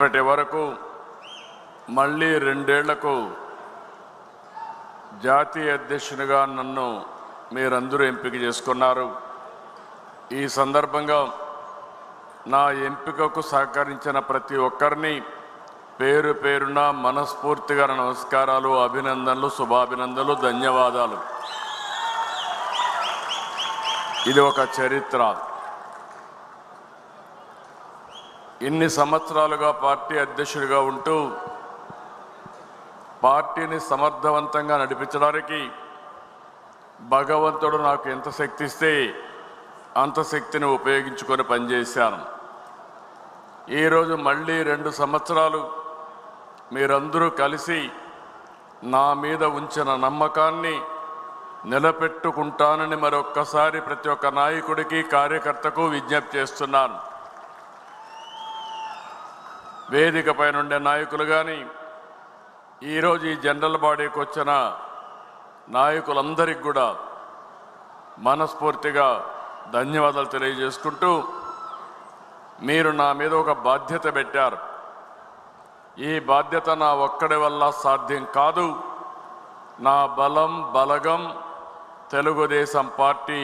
ఇప్పటి వరకు మళ్ళీ 2 ఏళ్లకు జాతీయ అధ్యక్షునిగా నన్ను మీరందరూ ఎంపిక చేసుకున్నారు. ఈ సందర్భంగా నా ఎంపికకు సహకరించిన ప్రతి ఒక్కరిని పేరు పేరున మనస్ఫూర్తిగా నమస్కారాలు, అభినందనలు, శుభాభినందనలు, ధన్యవాదాలు. ఇది ఒక చరిత్ర. ఇన్ని సంవత్సరాలుగా పార్టీ అధ్యక్షుడిగా ఉంటూ పార్టీని సమర్థవంతంగా నడిపించడానికి భగవంతుడు నాకు ఎంత శక్తి ఇస్తే అంత శక్తిని ఉపయోగించుకొని పనిచేశాను. ఈరోజు మళ్ళీ 2 సంవత్సరాలు మీరందరూ కలిసి నా మీద ఉంచిన నమ్మకాన్ని నిలబెట్టుకుంటానని మరొక్కసారి ప్రతి ఒక్క నాయకుడికి, కార్యకర్తకు విజ్ఞప్తి చేస్తున్నాను. వేదిక పైన ఉండే నాయకులు కానీ, ఈరోజు ఈ జనరల్ బాడీకి వచ్చిన నాయకులందరికీ కూడా మనస్ఫూర్తిగా ధన్యవాదాలు తెలియజేసుకుంటూ, మీరు నా మీద ఒక బాధ్యత పెట్టారు. ఈ బాధ్యత నా ఒక్కడి వల్ల సాధ్యం కాదు. నా బలం, బలగం తెలుగుదేశం పార్టీ,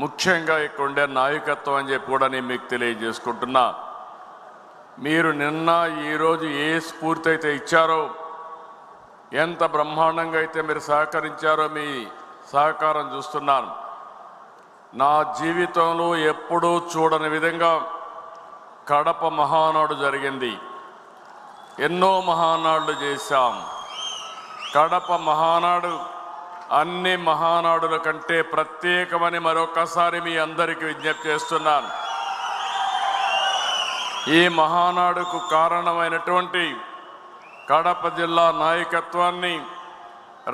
ముఖ్యంగా ఇక్కడ ఉండే నాయకత్వం అని చెప్పి కూడా నేను మీకు తెలియజేసుకుంటున్నా. మీరు నిన్న ఈరోజు ఏ స్ఫూర్తి అయితే ఇచ్చారో, ఎంత బ్రహ్మాండంగా అయితే మీరు సహకరించారో, మీ సహకారం చూస్తున్నాను. నా జీవితంలో ఎప్పుడూ చూడని విధంగా కడప మహానాడు జరిగింది. ఎన్నో మహానాడులు చేశాం. కడప మహానాడు అన్ని మహానాడుల కంటే ప్రత్యేకమని మరొకసారి మీ అందరికీ విజ్ఞప్తి చేస్తున్నాను. ఈ మహానాడుకు కారణమైనటువంటి కడప జిల్లా నాయకత్వాన్ని,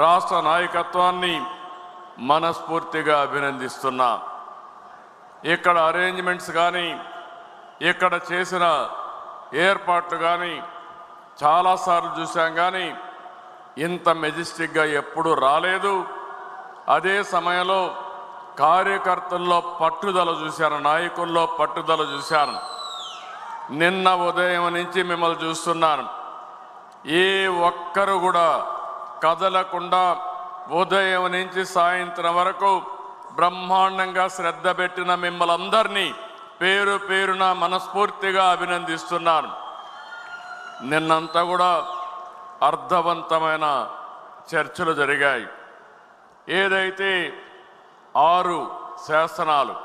రాష్ట్ర నాయకత్వాన్ని మనస్ఫూర్తిగా అభినందిస్తున్నా. ఇక్కడ అరేంజ్మెంట్స్ కానీ, ఇక్కడ చేసిన ఏర్పాట్లు కానీ చాలాసార్లు చూసాం, కానీ ఇంత మెజెస్టిక్గా ఎప్పుడూ రాలేదు. అదే సమయంలో కార్యకర్తల్లో పట్టుదల చూశాను, నాయకుల్లో పట్టుదల చూశాను. నిన్న ఉదయం నుంచి మిమ్మల్ని చూస్తున్నాను. ఏ ఒక్కరు కూడా కదలకుండా ఉదయం నుంచి సాయంత్రం వరకు బ్రహ్మాండంగా శ్రద్ధ పెట్టిన మిమ్మల్ని అందరినీ పేరు పేరున మనస్ఫూర్తిగా అభినందిస్తున్నాను. నిన్నంతా కూడా అర్థవంతమైన చర్చలు జరిగాయి. ఏదైతే 6 శాసనాలు,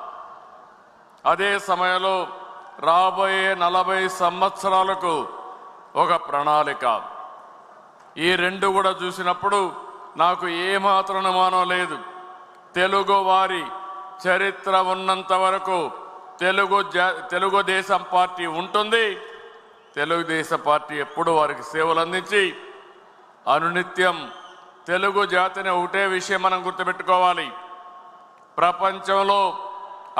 అదే సమయంలో రాబోయే 40 సంవత్సరాలకు ఒక ప్రణాళిక, ఈ 2 కూడా చూసినప్పుడు నాకు ఏమాత్రం అనుమానం లేదు. తెలుగు వారి చరిత్ర ఉన్నంత వరకు తెలుగుదేశం పార్టీ ఉంటుంది. తెలుగుదేశం పార్టీ ఎప్పుడు వారికి సేవలు అందించి అనునిత్యం తెలుగు జాతిని, ఒకటే విషయం మనం గుర్తుపెట్టుకోవాలి, ప్రపంచంలో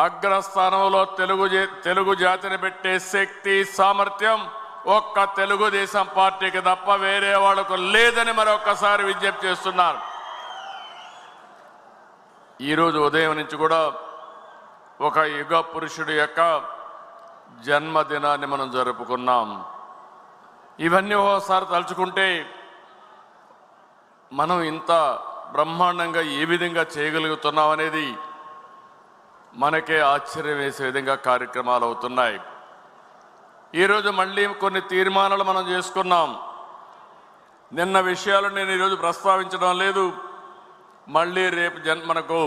అగ్రస్థానంలో తెలుగు జాతిని పెట్టే శక్తి, సామర్థ్యం ఒక్క తెలుగుదేశం పార్టీకి తప్ప వేరే వాళ్ళకు లేదని మరొకసారి విజ్ఞప్తి చేస్తున్నారు. ఈరోజు ఉదయం నుంచి కూడా ఒక యుగ పురుషుడి యొక్క జన్మదినాన్ని మనం జరుపుకున్నాం. ఇవన్నీ ఒకసారి తలుచుకుంటే మనం ఇంత బ్రహ్మాండంగా ఏ విధంగా చేయగలుగుతున్నాం అనేది మనకే ఆశ్చర్యం వేసే విధంగా కార్యక్రమాలు అవుతున్నాయి. ఈరోజు మళ్ళీ కొన్ని తీర్మానాలు మనం చేసుకున్నాం. నిన్న విషయాలు నేను ఈరోజు ప్రస్తావించడం లేదు. మళ్ళీ రేపు మనకు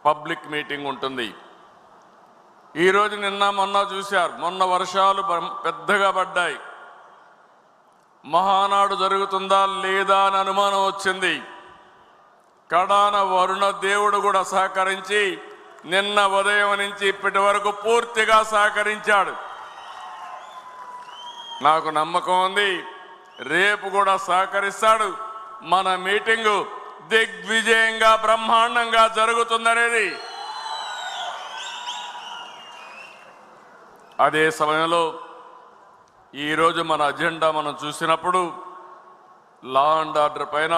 పబ్లిక్ మీటింగ్ ఉంటుంది. ఈరోజు నిన్న మొన్న చూశారు, మొన్న వర్షాలు పెద్దగా పడ్డాయి. మహానాడు జరుగుతుందా లేదా అని అనుమానం వచ్చింది. కడాన వరుణ దేవుడు కూడా సహకరించి నిన్న ఉదయం నుంచి ఇప్పటి వరకు పూర్తిగా సహకరించాడు. నాకు నమ్మకం ఉంది, రేపు కూడా సహకరిస్తాడు. మన మీటింగు దిగ్విజయంగా బ్రహ్మాండంగా జరుగుతుందనేది. అదే సమయంలో ఈరోజు మన అజెండా మనం చూసినప్పుడు లా అండ్ ఆర్డర్ పైన